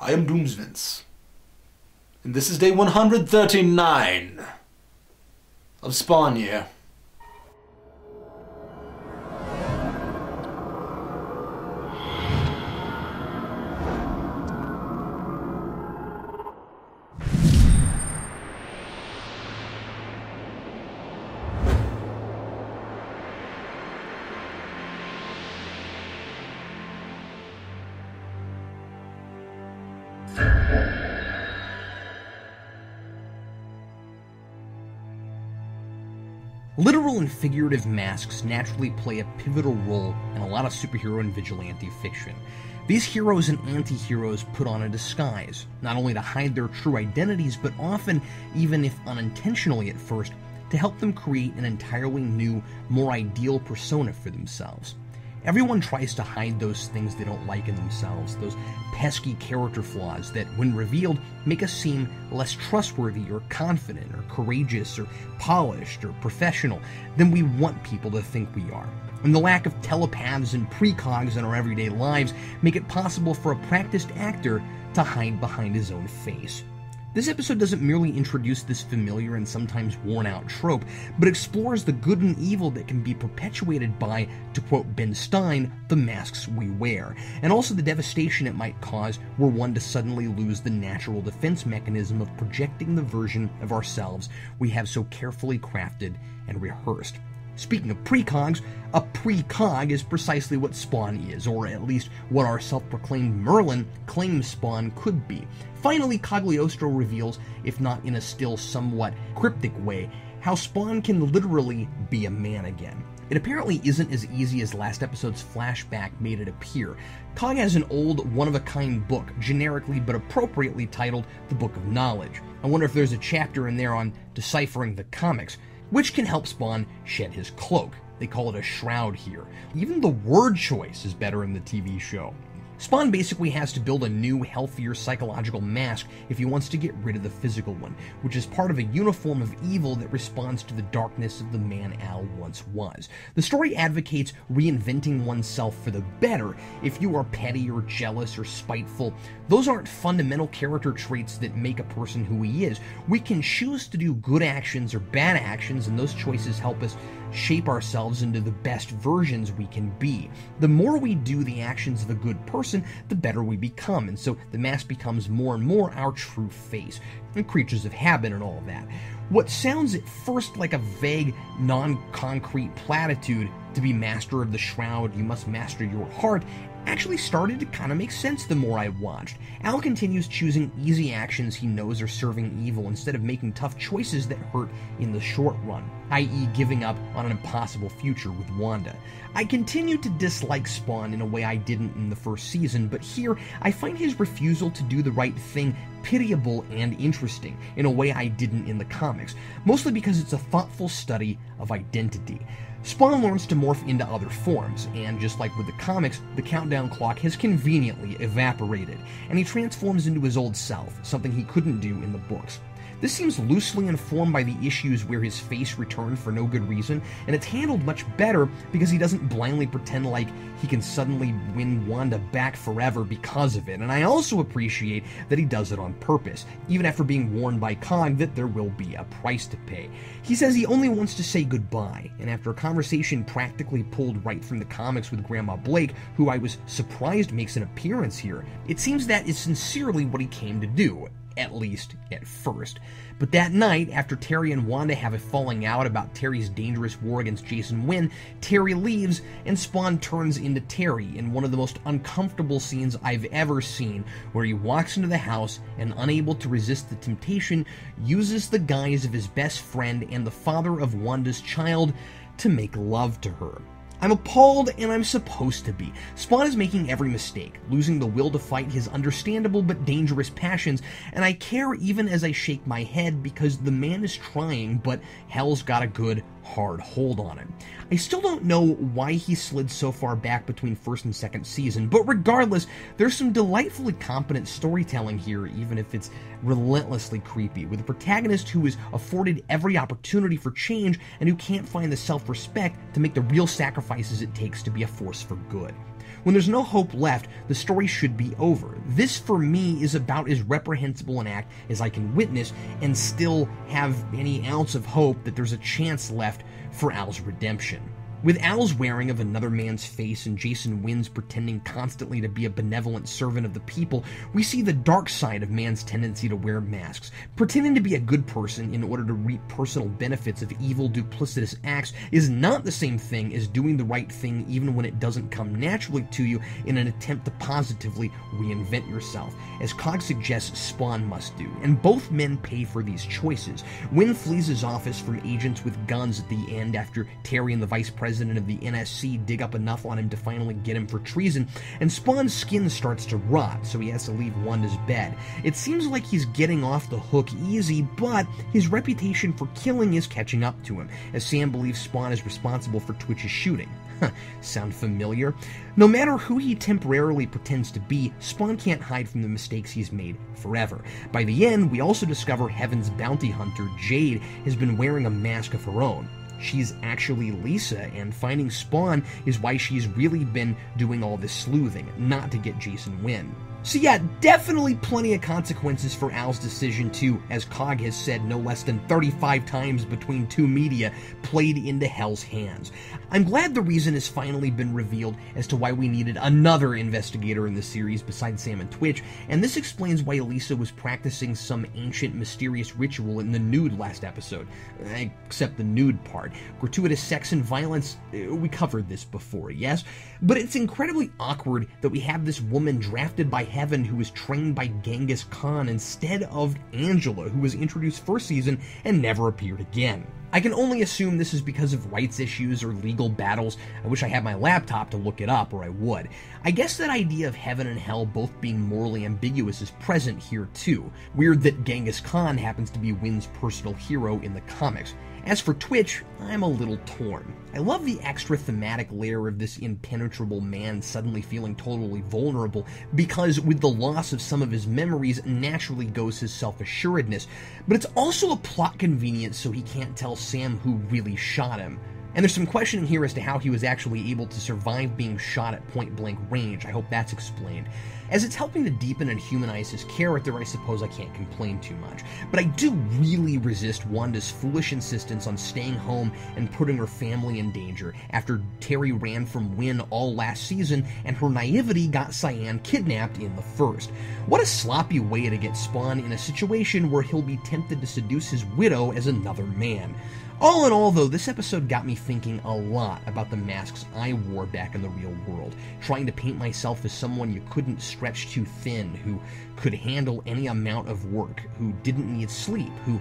I am Doomsvince, and this is day 139 of Spawn Year. Literal and figurative masks naturally play a pivotal role in a lot of superhero and vigilante fiction. These heroes and anti-heroes put on a disguise, not only to hide their true identities, but often, even if unintentionally at first, to help them create an entirely new, more ideal persona for themselves. Everyone tries to hide those things they don't like in themselves, those pesky character flaws that, when revealed, make us seem less trustworthy or confident or courageous or polished or professional than we want people to think we are. And the lack of telepaths and precogs in our everyday lives make it possible for a practiced actor to hide behind his own face. This episode doesn't merely introduce this familiar and sometimes worn-out trope, but explores the good and evil that can be perpetuated by, to quote Ben Stein, the masks we wear, and also the devastation it might cause were one to suddenly lose the natural defense mechanism of projecting the version of ourselves we have so carefully crafted and rehearsed. Speaking of precogs, a precog is precisely what Spawn is, or at least what our self-proclaimed Merlin claims Spawn could be. Finally, Cagliostro reveals, if not in a still somewhat cryptic way, how Spawn can literally be a man again. It apparently isn't as easy as last episode's flashback made it appear. Cog has an old, one-of-a-kind book, generically but appropriately titled The Book of Knowledge. I wonder if there's a chapter in there on deciphering the comics, which can help Spawn shed his cloak. They call it a shroud here. Even the word choice is better in the TV show. Spawn basically has to build a new, healthier psychological mask if he wants to get rid of the physical one, which is part of a uniform of evil that responds to the darkness of the man Al once was. The story advocates reinventing oneself for the better. If you are petty or jealous or spiteful, those aren't fundamental character traits that make a person who he is. We can choose to do good actions or bad actions, and those choices help us shape ourselves into the best versions we can be. The more we do the actions of a good person, the better we become, and so the mask becomes more and more our true face, and creatures of habit and all of that. What sounds at first like a vague, non-concrete platitude, to be master of the shroud, you must master your heart, actually started to kind of make sense the more I watched. Al continues choosing easy actions he knows are serving evil instead of making tough choices that hurt in the short run, i.e. giving up on an impossible future with Wanda. I continue to dislike Spawn in a way I didn't in the first season, but here I find his refusal to do the right thing pitiable and interesting in a way I didn't in the comics, mostly because it's a thoughtful study of identity. Spawn learns to morph into other forms, and just like with the comics, the countdown clock has conveniently evaporated, and he transforms into his old self, something he couldn't do in the books. This seems loosely informed by the issues where his face returned for no good reason, and it's handled much better because he doesn't blindly pretend like he can suddenly win Wanda back forever because of it, and I also appreciate that he does it on purpose, even after being warned by Cog that there will be a price to pay. He says he only wants to say goodbye, and after a conversation practically pulled right from the comics with Grandma Blake, who I was surprised makes an appearance here, it seems that is sincerely what he came to do. At least at first. But that night, after Terry and Wanda have a falling out about Terry's dangerous war against Jason Wynn, Terry leaves and Spawn turns into Terry in one of the most uncomfortable scenes I've ever seen, where he walks into the house and, unable to resist the temptation, uses the guise of his best friend and the father of Wanda's child to make love to her. I'm appalled, and I'm supposed to be. Spawn is making every mistake, losing the will to fight his understandable but dangerous passions, and I care even as I shake my head because the man is trying, but hell's got a good, hard hold on him. I still don't know why he slid so far back between first and second season, but regardless, there's some delightfully competent storytelling here, even if it's relentlessly creepy, with a protagonist who is afforded every opportunity for change and who can't find the self-respect to make the real sacrifices it takes to be a force for good. When there's no hope left, the story should be over. This, for me, is about as reprehensible an act as I can witness and still have any ounce of hope that there's a chance left for Al's redemption. With Al's wearing of another man's face and Jason Wynn's pretending constantly to be a benevolent servant of the people, we see the dark side of man's tendency to wear masks. Pretending to be a good person in order to reap personal benefits of evil, duplicitous acts is not the same thing as doing the right thing even when it doesn't come naturally to you in an attempt to positively reinvent yourself, as Cog suggests Spawn must do, and both men pay for these choices. Wynn flees his office from agents with guns at the end after Terry and the vice president of the NSC dig up enough on him to finally get him for treason, and Spawn's skin starts to rot, so he has to leave Wanda's bed. It seems like he's getting off the hook easy, but his reputation for killing is catching up to him, as Sam believes Spawn is responsible for Twitch's shooting. Sound familiar? No matter who he temporarily pretends to be, Spawn can't hide from the mistakes he's made forever. By the end, we also discover Heaven's bounty hunter, Jade, has been wearing a mask of her own. She's actually Lisa, and finding Spawn is why she's really been doing all this sleuthing, not to get Jason Wynn. So yeah, definitely plenty of consequences for Al's decision to, as Cog has said no less than 35 times between two media, played into Hell's hands. I'm glad the reason has finally been revealed as to why we needed another investigator in the series besides Sam and Twitch, and this explains why Elisa was practicing some ancient mysterious ritual in the nude last episode. Except the nude part. Gratuitous sex and violence, we covered this before, yes? But it's incredibly awkward that we have this woman drafted by Heaven who was trained by Genghis Khan instead of Angela, who was introduced first season and never appeared again. I can only assume this is because of rights issues or legal battles. I wish I had my laptop to look it up, or I would. I guess that idea of heaven and hell both being morally ambiguous is present here too. Weird that Genghis Khan happens to be Wynn's personal hero in the comics. As for Twitch, I'm a little torn. I love the extra thematic layer of this impenetrable man suddenly feeling totally vulnerable, because with the loss of some of his memories naturally goes his self-assuredness, but it's also a plot convenience so he can't tell Sam who really shot him. And there's some questioning here as to how he was actually able to survive being shot at point-blank range. I hope that's explained. As it's helping to deepen and humanize his character, I suppose I can't complain too much. But I do really resist Wanda's foolish insistence on staying home and putting her family in danger after Terry ran from Wynn all last season and her naivety got Cyan kidnapped in the first. What a sloppy way to get Spawn in a situation where he'll be tempted to seduce his widow as another man. All in all, though, this episode got me thinking a lot about the masks I wore back in the real world, trying to paint myself as someone you couldn't stretch too thin, who could handle any amount of work, who didn't need sleep, who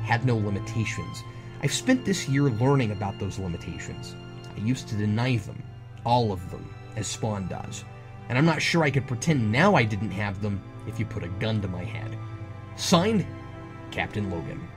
had no limitations. I've spent this year learning about those limitations. I used to deny them, all of them, as Spawn does. And I'm not sure I could pretend now I didn't have them if you put a gun to my head. Signed, Captain Logan.